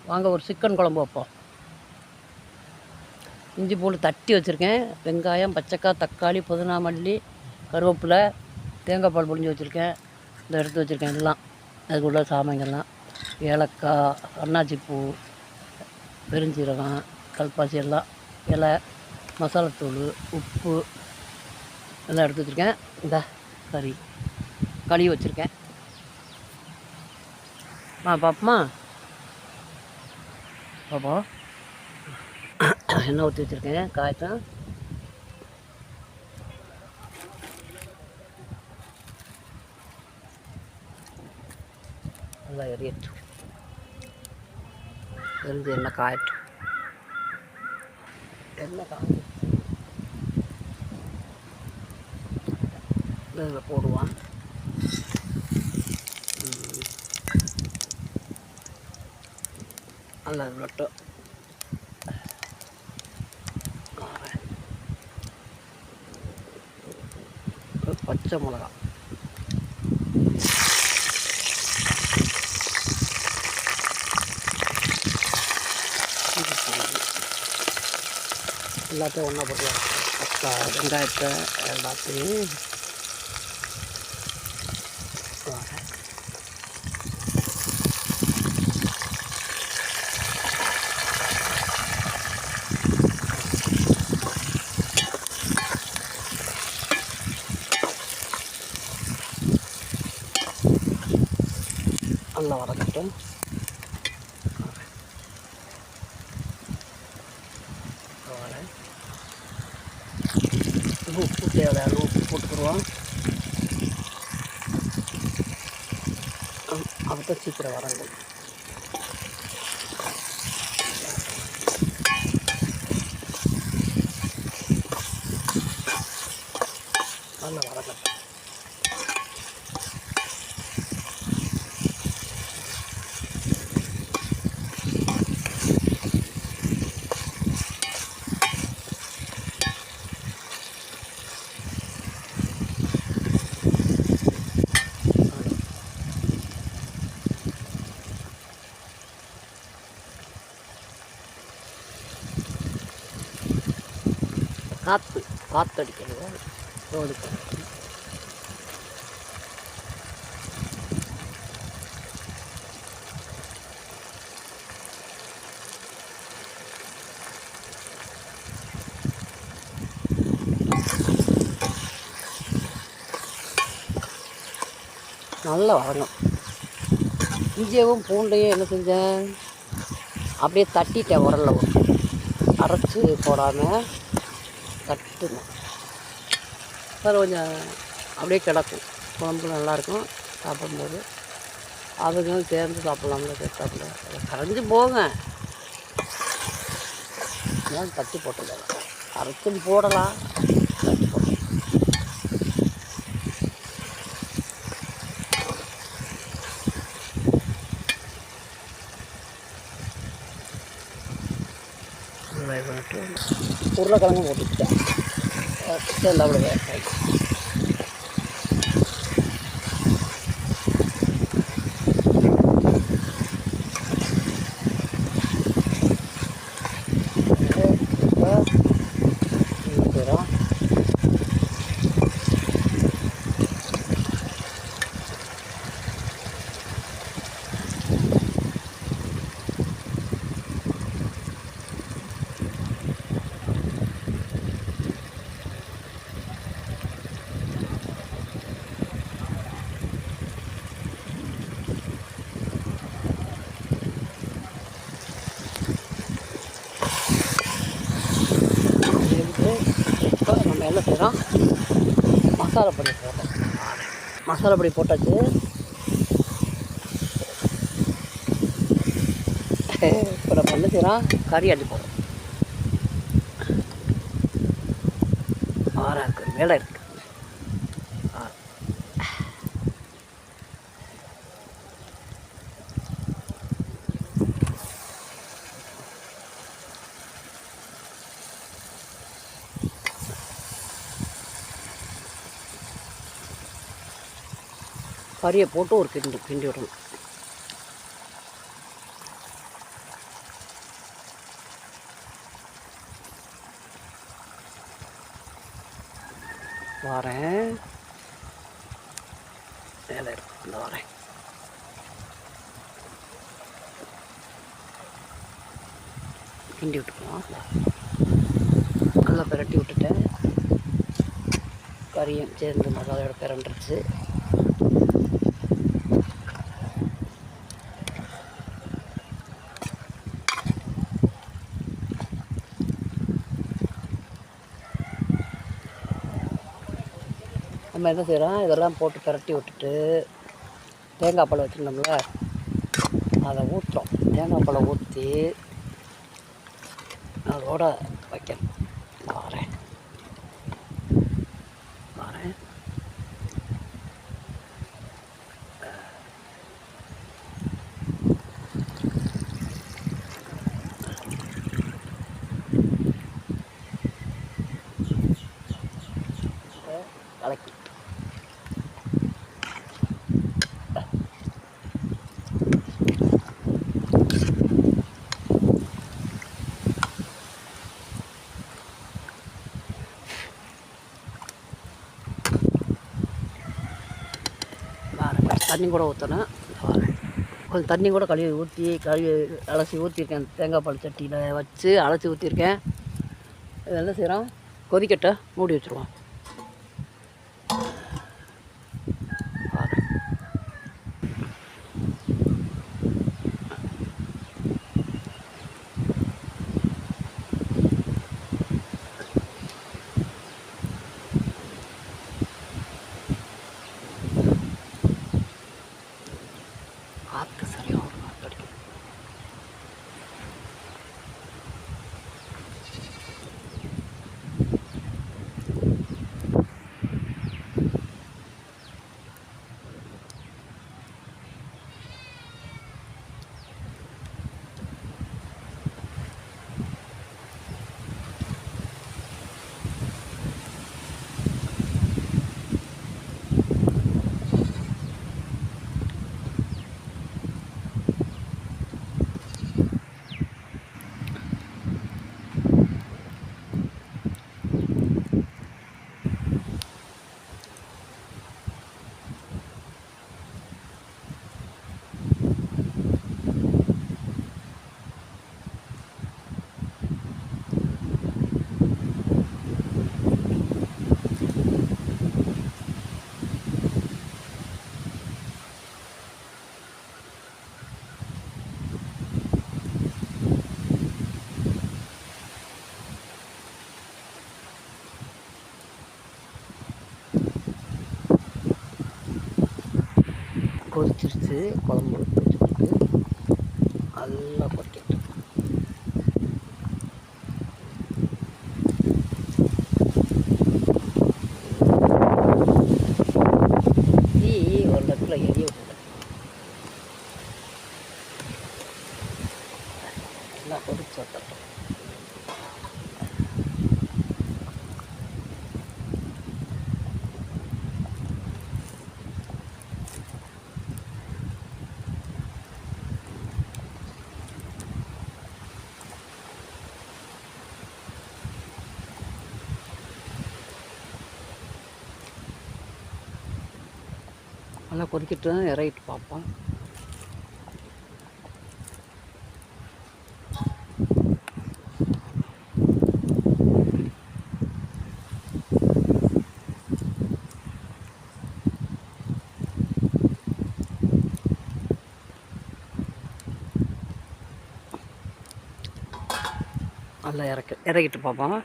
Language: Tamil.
வாங்க ஒரு சிக்கன் குழம்பு வைப்போம். இஞ்சி பூண்டு தட்டி வச்சுருக்கேன். வெங்காயம், பச்சைக்காய், தக்காளி, புதினா, மல்லி, கருவேப்பிலை, தேங்காய் பால் புழிஞ்சு வச்சுருக்கேன். இந்த எடுத்து வச்சுருக்கேன் எல்லாம். அதுக்குள்ள சாமான்கள்லாம் ஏலக்காய், அன்னாச்சிப்பூ, பெருஞ்சீரகம், கல்பாசி எல்லாம், இலை, மசாலாத்தூள், உப்பு எல்லாம் எடுத்து வச்சுருக்கேன். இந்த கறி கழுவி வச்சுருக்கேன். பாப்போமா? பாப்போம். எண்ணெய் ஊற்றி வச்சுருக்கேன். காய்ச்சம் நல்லா எரியட்டும். எரிஞ்சு எண்ணெய் காயட்டும். எண்ணெய் காய்ச்சி இதில் போடுவான். நல்லா விளட்டும். பச்சை மிளகா, எல்லாத்தையும் ஒன்றா போட்டுக்கலாம். தக்காளி, வெங்காயத்தை எல்லாத்தையும் நல்லா வதக்கட்டும். உப்பு தேவையான உப்பு போட்டுக்கிடுவோம். அப்போ சீக்கிரம் வராங்க. நல்லா வதக்கட்டும். காற்றடிக்கிறது ரோடு நல்லா வதங்கும். இஞ்சியவும் பூண்டையும் என்ன செஞ்சேன், அப்படியே தட்டிட்டேன். உரல்ல அரைச்சி போடாமல் தட்டுணும். அது கொஞ்சம் அப்படியே கிடக்கும். குழம்பு நல்லாயிருக்கும் சாப்பிடும்போது. அதுங்களும் சேர்ந்து சாப்பிட்லாம்ல, சேர்த்தாப்புல கரைஞ்சி போங்க. ஏன் தட்டி போட்டுக்கலாம், அரைச்சி போடலாம். தட்டி போட்டு உருளைக்கிழங்கு போட்டுக்கிட்டேன். சேர்ந்து அப்படி நம்ம என்ன செய்கிறோம், மசாலா பொடி போடுறோம். மசாலா பொடி போட்டாச்சு. இப்போ நம்ம என்ன செய்கிறோம், கறி அள்ளி போடுறோம். இருக்குது, வேலை இருக்குது. கறியை போட்டு ஒரு கிண்டி விடணும். வரேன். வேலை இருக்கு, இந்த வரேன். கிண்டி விட்டுக்கலாம். நல்லா பிரட்டி விட்டுட்டேன். கறியும் சேர்ந்து மசாலையோட பிரண்டுருச்சு. நம்ம என்ன செய்கிறோம், இதெல்லாம் போட்டு பிரட்டி விட்டுட்டு தேங்காய் பழம் வச்சுருந்தோம்ல அதை ஊற்றுறோம். தேங்காய் பழம் ஊற்றி அதோட வைக்கணும். வரேன் வரேன். கலக்கி தண்ணி கூட ஊற்றணும். கொஞ்சம் தண்ணி கூட கழுவி அலசி ஊற்றிருக்கேன். தேங்காய் பால் சட்டியில் வச்சு அலசி ஊற்றிருக்கேன். இது என்ன செய்கிறோம், கொதிக்கட்ட மூடி வச்சுருவோம். காற்று சரியாக காற்று அடிக்கும். கொதிச்சிருச்சு. குழம்பு வச்சுருக்கு. நல்லா கொட்டிட்டு ஒரு இடத்துல எரிய விட்டு நல்லா கொதிச்சு வைக்கட்டும். நல்லா கொதிக்கிட்டு தான் இறக்கிட்டு பார்ப்போம். நல்லா இறக்கிட்டு பார்ப்போம்.